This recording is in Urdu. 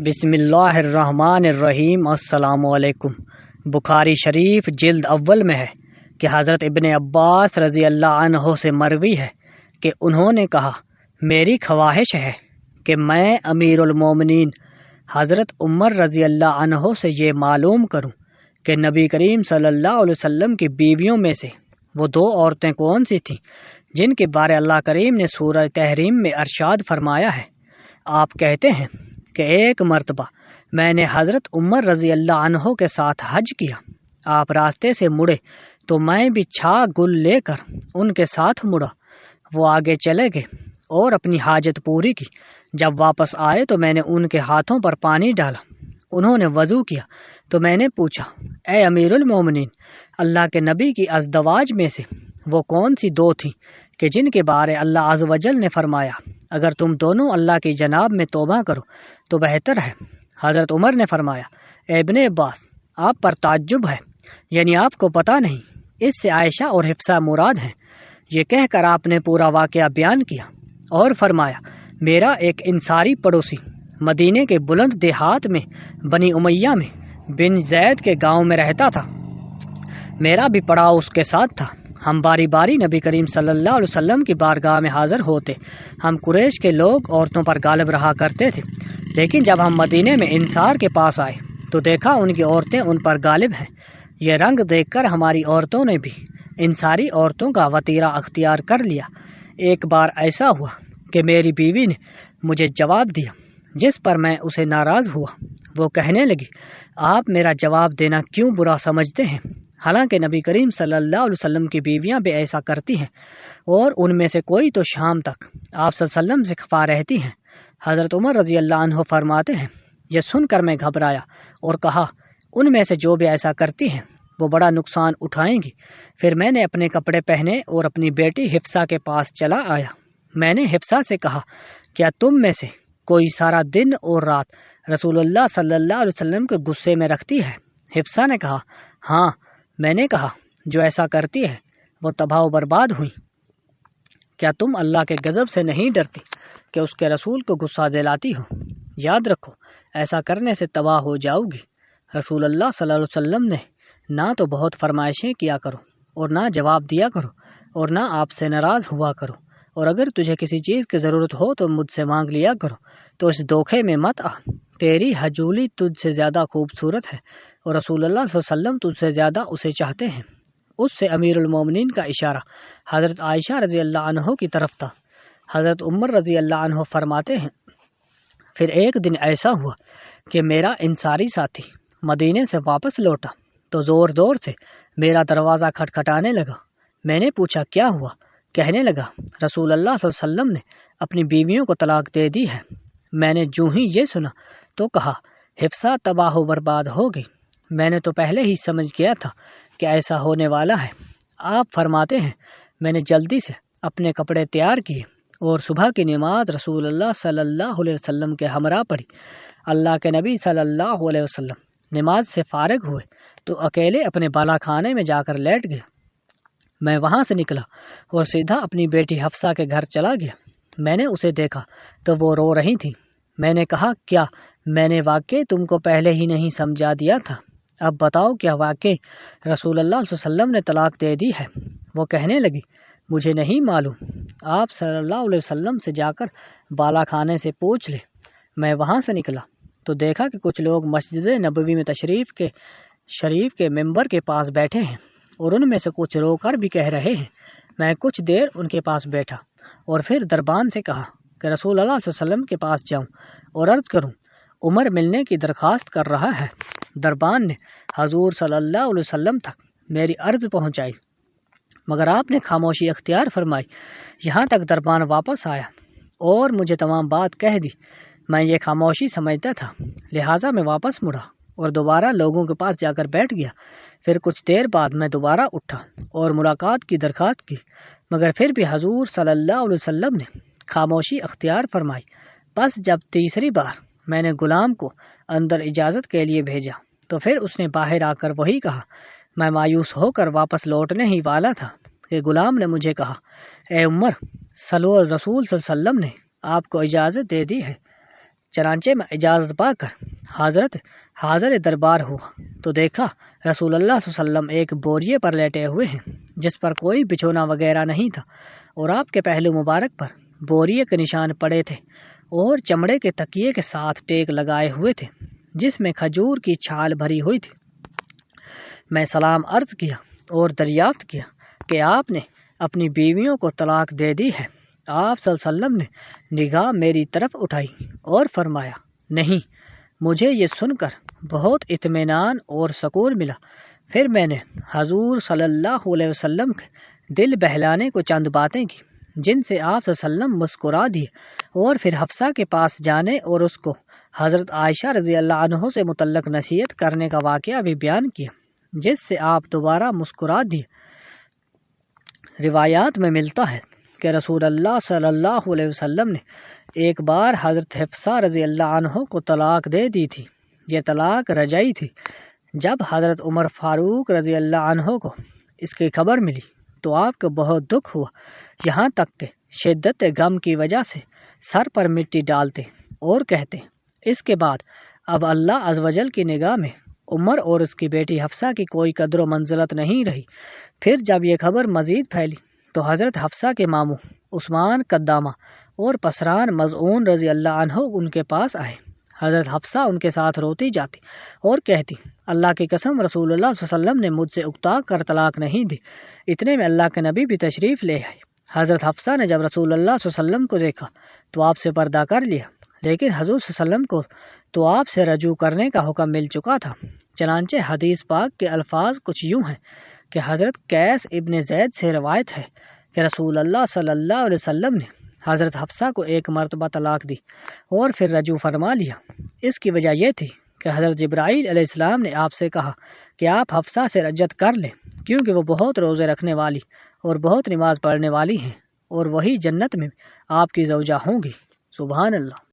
بسم اللہ الرحمن الرحیم۔ السلام علیکم۔ بخاری شریف جلد اول میں ہے کہ حضرت ابن عباس رضی اللہ عنہ سے مروی ہے کہ انہوں نے کہا، میری خواہش ہے کہ میں امیر المومنین حضرت عمر رضی اللہ عنہ سے یہ معلوم کروں کہ نبی کریم صلی اللہ علیہ وسلم کی بیویوں میں سے وہ دو عورتیں کون سی تھیں جن کے بارے اللہ کریم نے سورہ تحریم میں ارشاد فرمایا ہے۔ آپ کہتے ہیں کہ ایک مرتبہ میں نے حضرت عمر رضی اللہ عنہ کے ساتھ حج کیا۔ آپ راستے سے مڑے تو میں بھی چھا گل لے کر ان کے ساتھ مڑا۔ وہ آگے چلے گئے اور اپنی حاجت پوری کی۔ جب واپس آئے تو میں نے ان کے ہاتھوں پر پانی ڈالا۔ انہوں نے وضو کیا تو میں نے پوچھا، اے امیر المومنین، اللہ کے نبی کی ازدواج میں سے وہ کون سی دو تھیں کہ جن کے بارے اللہ عز و جل نے فرمایا، اگر تم دونوں اللہ کی جناب میں توبہ کرو تو بہتر ہے؟ حضرت عمر نے فرمایا، اے ابن عباس، آپ پر تعجب ہے، یعنی آپ کو پتہ نہیں، اس سے عائشہ اور حفصہ مراد ہیں۔ یہ کہہ کر آپ نے پورا واقعہ بیان کیا اور فرمایا، میرا ایک انصاری پڑوسی مدینے کے بلند دیہات میں بنی امیہ میں بن زید کے گاؤں میں رہتا تھا۔ میرا بھی پڑاؤ اس کے ساتھ تھا۔ ہم باری باری نبی کریم صلی اللہ علیہ وسلم کی بارگاہ میں حاضر ہوتے۔ ہم قریش کے لوگ عورتوں پر غالب رہا کرتے تھے، لیکن جب ہم مدینے میں انصار کے پاس آئے تو دیکھا ان کی عورتیں ان پر غالب ہیں۔ یہ رنگ دیکھ کر ہماری عورتوں نے بھی انصاری عورتوں کا وطیرہ اختیار کر لیا۔ ایک بار ایسا ہوا کہ میری بیوی نے مجھے جواب دیا جس پر میں اسے ناراض ہوا۔ وہ کہنے لگی، آپ میرا جواب دینا کیوں برا سمجھتے ہیں؟ حالانکہ نبی کریم صلی اللہ علیہ وسلم کی بیویاں بھی ایسا کرتی ہیں، اور ان میں سے کوئی تو شام تک آپ صلی اللہ علیہ وسلم سے خفا رہتی ہیں۔ حضرت عمر رضی اللہ عنہ فرماتے ہیں، یہ سن کر میں گھبرایا اور کہا، ان میں سے جو بھی ایسا کرتی ہیں وہ بڑا نقصان اٹھائیں گی۔ پھر میں نے اپنے کپڑے پہنے اور اپنی بیٹی حفصہ کے پاس چلا آیا۔ میں نے حفصہ سے کہا، کیا تم میں سے کوئی سارا دن اور رات رسول اللہ صلی اللہ علیہ وسلم کے غصے میں رکھتی ہے؟ حفصہ نے کہا، ہاں۔ میں نے کہا، جو ایسا کرتی ہے وہ تباہ و برباد ہوئی۔ کیا تم اللہ کے غضب سے نہیں ڈرتی کہ اس کے رسول کو غصہ دلاتی ہو؟ یاد رکھو، ایسا کرنے سے تباہ ہو جاؤ گی۔ رسول اللہ صلی اللہ علیہ وسلم نے نہ تو بہت فرمائشیں کیا کرو اور نہ جواب دیا کرو اور نہ آپ سے ناراض ہوا کرو، اور اگر تجھے کسی چیز کی ضرورت ہو تو مجھ سے مانگ لیا کرو، تو اس دھوکے میں مت آ۔ تیری حجولی تجھ سے زیادہ خوبصورت ہے اور رسول اللہ صلی اللہ علیہ وسلم تجھ سے زیادہ اسے چاہتے ہیں۔ اس سے امیر المومنین کا اشارہ حضرت عائشہ رضی اللہ عنہ کی طرف تھا۔ حضرت عمر رضی اللہ عنہ فرماتے ہیں، پھر ایک دن ایسا ہوا کہ میرا انصاری ساتھی مدینے سے واپس لوٹا تو زور زور سے میرا دروازہ کھٹکھٹانے لگا۔ میں نے پوچھا، کیا ہوا؟ کہنے لگا، رسول اللہ صلی اللہ علیہ وسلم نے اپنی بیویوں کو طلاق دے دی ہے۔ میں نے جو ہی یہ سنا تو کہا، حفصہ تباہ و برباد ہو گئی۔ میں نے تو پہلے ہی سمجھ گیا تھا کہ ایسا ہونے والا ہے۔ آپ فرماتے ہیں، میں نے جلدی سے اپنے کپڑے تیار کیے اور صبح کی نماز رسول اللہ صلی اللہ علیہ وسلم کے ہمراہ پڑھی۔ اللہ کے نبی صلی اللہ علیہ وسلم نماز سے فارغ ہوئے تو اکیلے اپنے بالا خانے میں جا کر لیٹ گئے۔ میں وہاں سے نکلا اور سیدھا اپنی بیٹی حفصہ کے گھر چلا گیا۔ میں نے اسے دیکھا تو وہ رو رہی تھی۔ میں نے کہا، کیا میں نے واقعی تم کو پہلے ہی نہیں سمجھا دیا تھا؟ اب بتاؤ، کیا واقعی رسول اللہ صلی اللہ علیہ وسلم نے طلاق دے دی ہے؟ وہ کہنے لگی، مجھے نہیں معلوم، آپ صلی اللہ علیہ وسلم سے جا کر بالا خانے سے پوچھ لے۔ میں وہاں سے نکلا تو دیکھا کہ کچھ لوگ مسجد نبوی میں شریف کے ممبر کے پاس بیٹھے ہیں، اور ان میں سے کچھ رو کر بھی کہہ رہے ہیں۔ میں کچھ دیر ان کے پاس بیٹھا اور پھر دربان سے کہا کہ رسول اللہ صلی اللہ علیہ وسلم کے پاس جاؤں اور عرض کروں، عمر ملنے کی درخواست کر رہا ہے۔ دربان نے حضور صلی اللہ علیہ وسلم تک میری عرض پہنچائی، مگر آپ نے خاموشی اختیار فرمائی۔ یہاں تک دربان واپس آیا اور مجھے تمام بات کہہ دی۔ میں یہ خاموشی سمجھتا تھا، لہٰذا میں واپس مڑا اور دوبارہ لوگوں کے پاس جا کر بیٹھ گیا۔ پھر کچھ دیر بعد میں دوبارہ اٹھا اور ملاقات کی درخواست کی، مگر پھر بھی حضور صلی اللہ علیہ وسلم نے خاموشی اختیار فرمائی۔ بس جب تیسری بار میں نے غلام کو اندر اجازت کے لیے بھیجا تو پھر اس نے باہر آ کر وہی کہا۔ میں مایوس ہو کر واپس لوٹنے ہی والا تھا کہ غلام نے مجھے کہا، اے عمر، رسول صلی اللہ علیہ وسلم نے آپ کو اجازت دے دی ہے چنانچہ میں اجازت پا کر حضرت حاضر دربار ہوا تو دیکھا رسول اللہ صلی اللہ علیہ وسلم ایک بوریے پر لیٹے ہوئے ہیں جس پر کوئی بچھونا وغیرہ نہیں تھا، اور آپ کے پہلو مبارک پر بوریے کے نشان پڑے تھے، اور چمڑے کے تکیے کے ساتھ ٹیک لگائے ہوئے تھے جس میں کھجور کی چھال بھری ہوئی تھی۔ میں سلام عرض کیا اور دریافت کیا کہ آپ نے اپنی بیویوں کو طلاق دے دی ہے۔ آپ صلی اللہ علیہ وسلم نے نگاہ میری طرف اٹھائی اور فرمایا، نہیں۔ مجھے یہ سن کر بہت اطمینان اور سکون ملا۔ پھر میں نے حضور صلی اللہ علیہ وسلم کے دل بہلانے کو چند باتیں کی جن سے آپ صلی اللہ علیہ وسلم مسکرا دیے، اور پھر حفصہ کے پاس جانے اور اس کو حضرت عائشہ رضی اللہ عنہ سے متعلق نصیحت کرنے کا واقعہ بھی بیان کیا جس سے آپ دوبارہ مسکرا دیے۔ روایات میں ملتا ہے کہ رسول اللہ صلی اللہ علیہ وسلم نے ایک بار حضرت حفصہ رضی اللہ عنہ کو طلاق دے دی تھی۔ یہ طلاق رجعی تھی۔ جب حضرت عمر فاروق رضی اللہ عنہ کو اس کی خبر ملی تو آپ کو بہت دکھ ہوا، یہاں تک کہ شدت غم کی وجہ سے سر پر مٹی ڈالتے اور کہتے، اس کے بعد اب اللہ عز و جل کی نگاہ میں عمر اور اس کی بیٹی حفصہ کی کوئی قدر و منزلت نہیں رہی۔ پھر جب یہ خبر مزید پھیلی تو حضرت حفصہ کے ماموں عثمان قدامہ اور پسران مظعون رضی اللہ عنہ ان کے پاس آئے۔ حضرت حفصہ ان کے ساتھ روتی جاتی اور کہتی، اللہ کی قسم رسول اللہ صلی اللہ علیہ وسلم نے مجھ سے اکتا کر طلاق نہیں دی۔ اتنے میں اللہ کے نبی بھی تشریف لے آئے۔ حضرت حفصہ نے جب رسول اللہ صلی اللہ علیہ وسلم کو دیکھا تو آپ سے پردہ کر لیا، لیکن حضور صلی اللہ علیہ وسلم کو تو آپ سے رجوع کرنے کا حکم مل چکا تھا۔ چنانچہ حدیث پاک کے الفاظ کچھ یوں ہیں کہ حضرت قیس ابن زید سے روایت ہے کہ رسول اللہ صلی اللہ علیہ وسلم نے حضرت حفصہ کو ایک مرتبہ طلاق دی اور پھر رجوع فرما لیا۔ اس کی وجہ یہ تھی کہ حضرت جبرائیل علیہ السلام نے آپ سے کہا کہ آپ حفصہ سے رجعت کر لیں، کیونکہ وہ بہت روزے رکھنے والی اور بہت نماز پڑھنے والی ہیں، اور وہی جنت میں آپ کی زوجہ ہوں گی۔ سبحان اللہ۔